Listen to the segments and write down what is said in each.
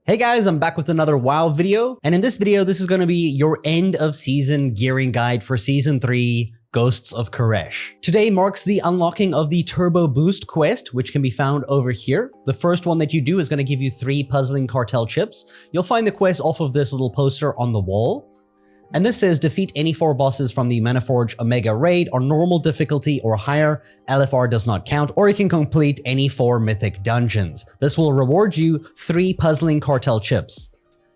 Hey guys, I'm back with another WoW video, and in this video, this is going to be your end of season gearing guide for Season 3, Ghosts of Koresh. Today marks the unlocking of the Turbo Boost quest, which can be found over here. The first one that you do is going to give you 3 puzzling cartel chips. You'll find the quest off of this little poster on the wall. And this says defeat any 4 bosses from the Manaforge Omega raid on normal difficulty or higher, LFR does not count, or you can complete any 4 mythic dungeons. This will reward you 3 puzzling cartel chips.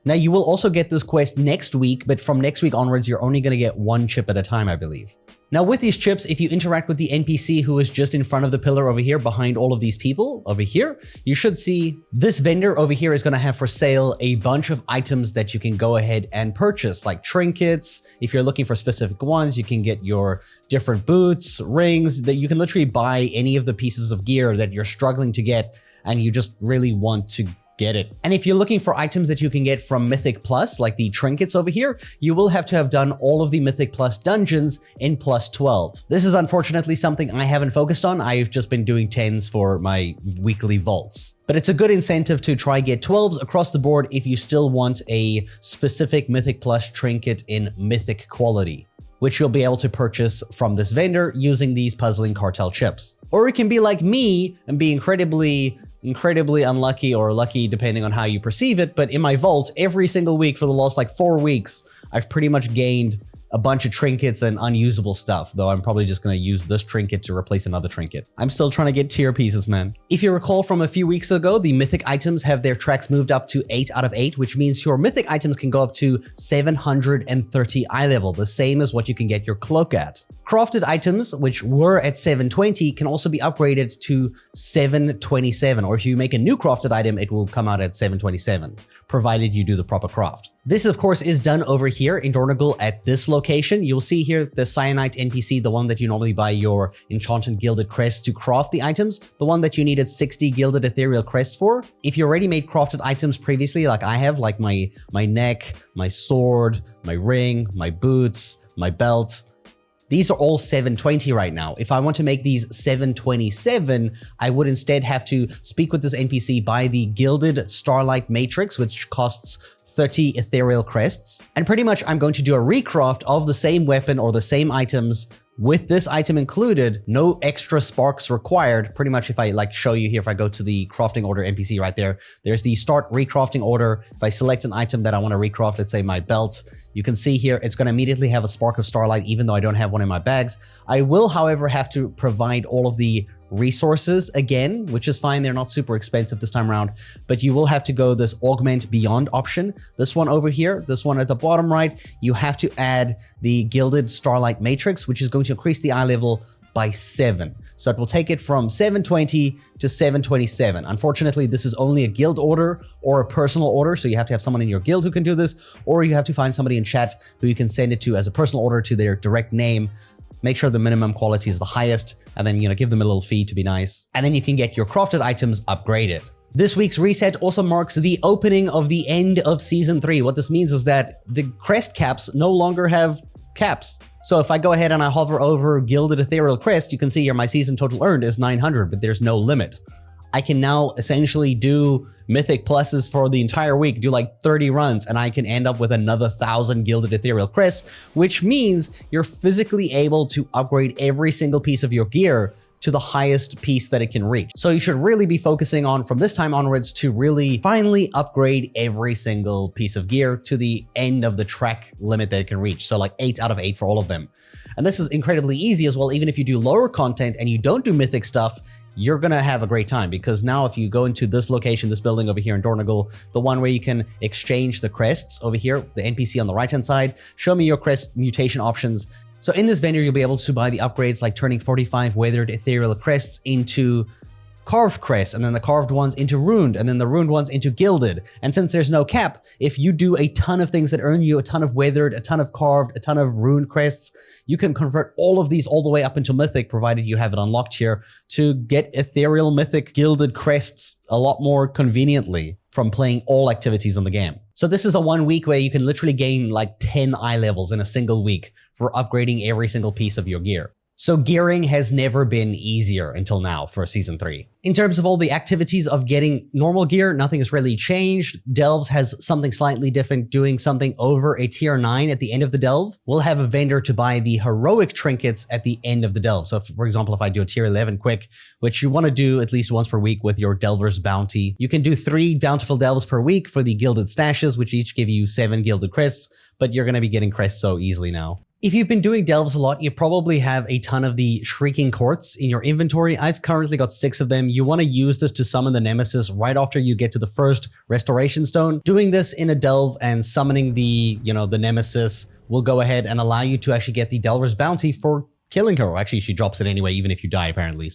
Now you will also get this quest next week, but from next week onwards you're only going to get 1 chip at a time, I believe. Now with these chips, if you interact with the NPC who is just in front of the pillar over here behind all of these people over here, you should see this vendor over here is going to have for sale a bunch of items that you can go ahead and purchase, like trinkets. If you're looking for specific ones, you can get your different boots, rings, that you can literally buy any of the pieces of gear that you're struggling to get and you just really want to get it. And if you're looking for items that you can get from Mythic Plus, like the trinkets over here, you will have to have done all of the Mythic Plus dungeons in plus 12. This is unfortunately something I haven't focused on. I've just been doing 10s for my weekly vaults. But it's a good incentive to try get 12s across the board if you still want a specific Mythic Plus trinket in Mythic quality, which you'll be able to purchase from this vendor using these puzzling cartel chips. Or it can be like me and be incredibly unlucky or lucky depending on how you perceive it, but in my vaults every single week for the last like 4 weeks, I've pretty much gained a bunch of trinkets and unusable stuff, though I'm probably just going to use this trinket to replace another trinket. I'm still trying to get tier pieces, man. If you recall from a few weeks ago, the mythic items have their tracks moved up to 8 out of 8, which means your mythic items can go up to 730 eye level, the same as what you can get your cloak at. Crafted items, which were at 720, can also be upgraded to 727, or if you make a new crafted item, it will come out at 727, provided you do the proper craft. This, of course, is done over here in Dornogal at this location. You'll see here the Cyanite NPC, the one that you normally buy your Enchanted Gilded Crest to craft the items, the one that you needed 60 Gilded Ethereal Crests for. If you already made crafted items previously, like I have, like my neck, my sword, my ring, my boots, my belt, these are all 720 right now. If I want to make these 727, I would instead have to speak with this NPC, buy the Gilded Starlight Matrix, which costs 30 Ethereal Crests. And pretty much I'm going to do a recraft of the same weapon or the same items with this item included, no extra sparks required. Pretty much if I like show you here, if I go to the crafting order NPC right there, there's the start recrafting order. If I select an item that I want to recraft, let's say my belt, you can see here, it's going to immediately have a spark of starlight, even though I don't have one in my bags. I will, however, have to provide all of the resources again, which is fine. They're not super expensive this time around, but you will have to go this augment beyond option. This one over here, this one at the bottom right, you have to add the Gilded Starlight Matrix, which is going to increase the eye level by 7. So it will take it from 720 to 727. Unfortunately, this is only a guild order or a personal order, so you have to have someone in your guild who can do this, or you have to find somebody in chat who you can send it to as a personal order to their direct name. Make sure the minimum quality is the highest, and then, give them a little fee to be nice. And then you can get your crafted items upgraded. This week's reset also marks the opening of the end of Season 3. What this means is that the Crest Caps no longer have caps. So if I go ahead and I hover over Gilded Ethereal Crest, you can see here my season total earned is 900, but there's no limit. I can now essentially do Mythic Pluses for the entire week, do like 30 runs, and I can end up with another 1,000 Gilded Ethereal Crests, which means you're physically able to upgrade every single piece of your gear to the highest piece that it can reach. So you should really be focusing on, from this time onwards, to really finally upgrade every single piece of gear to the end of the track limit that it can reach. So like 8 out of 8 for all of them. And this is incredibly easy as well. Even if you do lower content and you don't do mythic stuff, you're gonna have a great time, because now if you go into this location, this building over here in Dornogal, the one where you can exchange the crests over here, the NPC on the right-hand side, show me your crest mutation options. So in this vendor, you'll be able to buy the upgrades like turning 45 weathered ethereal crests into carved crests, and then the carved ones into runed, and then the runed ones into gilded. And since there's no cap, if you do a ton of things that earn you a ton of weathered, a ton of carved, a ton of runed crests, you can convert all of these all the way up into mythic, provided you have it unlocked here, to get ethereal mythic gilded crests a lot more conveniently from playing all activities in the game. So this is a 1 week where you can literally gain like 10 eye levels in a single week for upgrading every single piece of your gear. So gearing has never been easier until now for Season 3. In terms of all the activities of getting normal gear, nothing has really changed. Delves has something slightly different, doing something over a tier 9 at the end of the delve. We'll have a vendor to buy the heroic trinkets at the end of the delve. So for example, if I do a tier 11 quick, which you want to do at least once per week with your Delver's Bounty, you can do 3 bountiful delves per week for the gilded stashes, which each give you 7 gilded crests, but you're going to be getting crests so easily now. If you've been doing delves a lot, you probably have a ton of the Shrieking Courts in your inventory. I've currently got 6 of them. You want to use this to summon the Nemesis right after you get to the first Restoration Stone. Doing this in a delve and summoning the Nemesis will go ahead and allow you to actually get the Delver's Bounty for killing her. Or actually, she drops it anyway, even if you die, apparently.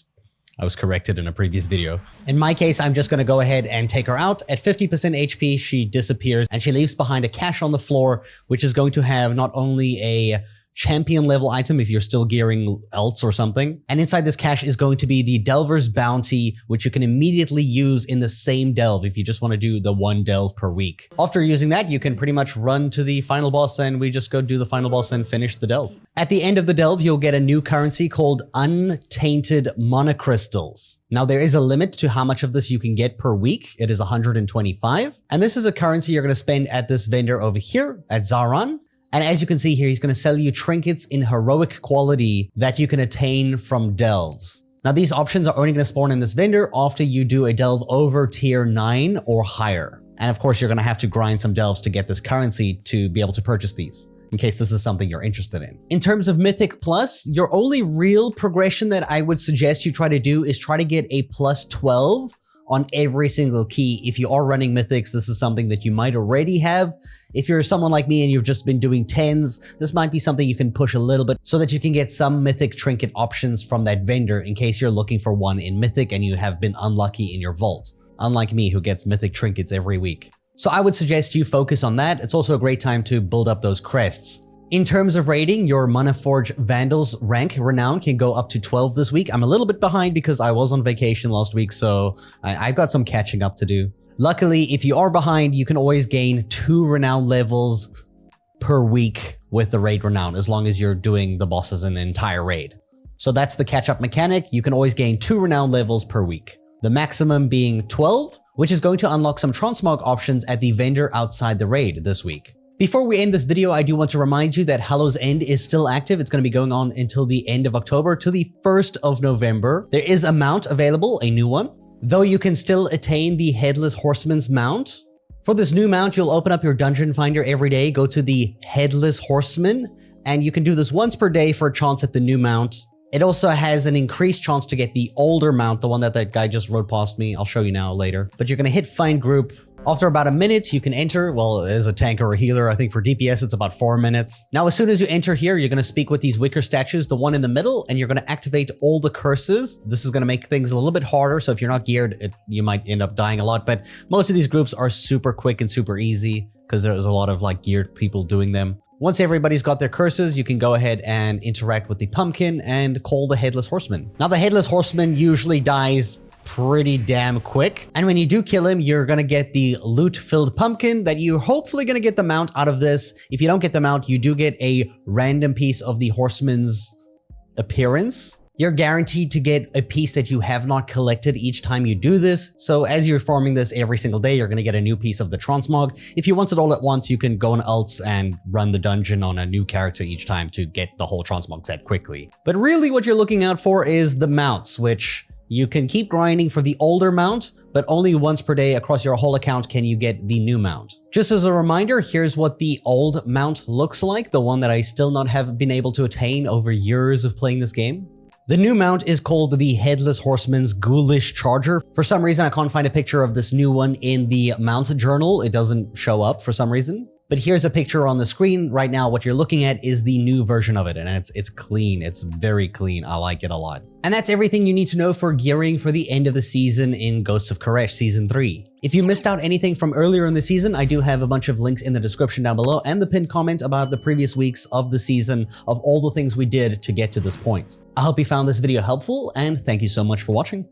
I was corrected in a previous video. In my case, I'm just going to go ahead and take her out. At 50% HP, she disappears and she leaves behind a cache on the floor, which is going to have not only a champion level item if you're still gearing elts or something. And inside this cache is going to be the Delver's Bounty, which you can immediately use in the same delve if you just want to do the 1 delve per week. After using that, you can pretty much run to the final boss and we just go do the final boss and finish the delve. At the end of the delve, you'll get a new currency called Untainted Monocrystals. Now there is a limit to how much of this you can get per week. It is 125. And this is a currency you're going to spend at this vendor over here at Zaran. And as you can see here, he's going to sell you trinkets in heroic quality that you can attain from delves. Now these options are only going to spawn in this vendor after you do a delve over tier 9 or higher. And of course, you're going to have to grind some delves to get this currency to be able to purchase these, in case this is something you're interested in. In terms of Mythic Plus, your only real progression that I would suggest you try to do is try to get a plus 12 on every single key. If you are running Mythics, this is something that you might already have. If you're someone like me and you've just been doing 10s, this might be something you can push a little bit so that you can get some Mythic trinket options from that vendor in case you're looking for one in Mythic and you have been unlucky in your vault. Unlike me, who gets Mythic trinkets every week. So I would suggest you focus on that. It's also a great time to build up those crests. In terms of rating, your Manaforge Vandal's rank renown can go up to 12 this week. I'm a little bit behind because I was on vacation last week, so I've got some catching up to do. Luckily, if you are behind, you can always gain 2 renown levels per week with the raid renown, as long as you're doing the bosses in the entire raid. So that's the catch-up mechanic. You can always gain 2 renown levels per week. The maximum being 12, which is going to unlock some transmog options at the vendor outside the raid this week. Before we end this video, I do want to remind you that Hallow's End is still active. It's going to be going on until the end of October to the 1st of November. There is a mount available, a new one, though you can still attain the Headless Horseman's mount. For this new mount, you'll open up your dungeon finder every day, go to the Headless Horseman, and you can do this once per day for a chance at the new mount. It also has an increased chance to get the older mount, the one that guy just rode past me. I'll show you now later. But you're going to hit find group. After about a minute, you can enter. Well, as a tank or a healer, I think for DPS, it's about 4 minutes. Now, as soon as you enter here, you're going to speak with these wicker statues, the one in the middle, and you're going to activate all the curses. This is going to make things a little bit harder. So if you're not geared, you might end up dying a lot. But most of these groups are super quick and super easy because there's a lot of geared people doing them. Once everybody's got their curses, you can go ahead and interact with the pumpkin and call the Headless Horseman. Now, the Headless Horseman usually dies pretty damn quick. And when you do kill him, you're going to get the loot-filled pumpkin that you're hopefully going to get the mount out of this. If you don't get the mount, you do get a random piece of the horseman's appearance. You're guaranteed to get a piece that you have not collected each time you do this. So as you're farming this every single day, you're going to get a new piece of the transmog. If you want it all at once, you can go on ults and run the dungeon on a new character each time to get the whole transmog set quickly. But really what you're looking out for is the mounts, which you can keep grinding for the older mount, but only once per day across your whole account can you get the new mount. Just as a reminder, here's what the old mount looks like, the one that I still not have been able to attain over years of playing this game. The new mount is called the Headless Horseman's Ghoulish Charger. For some reason, I can't find a picture of this new one in the mount journal. It doesn't show up for some reason. But here's a picture on the screen right now. What you're looking at is the new version of it, and it's clean. It's very clean. I like it a lot. And that's everything you need to know for gearing for the end of the season in Ghosts of Koresh Season 3. If you missed out anything from earlier in the season, I do have a bunch of links in the description down below and the pinned comment about the previous weeks of the season of all the things we did to get to this point. I hope you found this video helpful, and thank you so much for watching.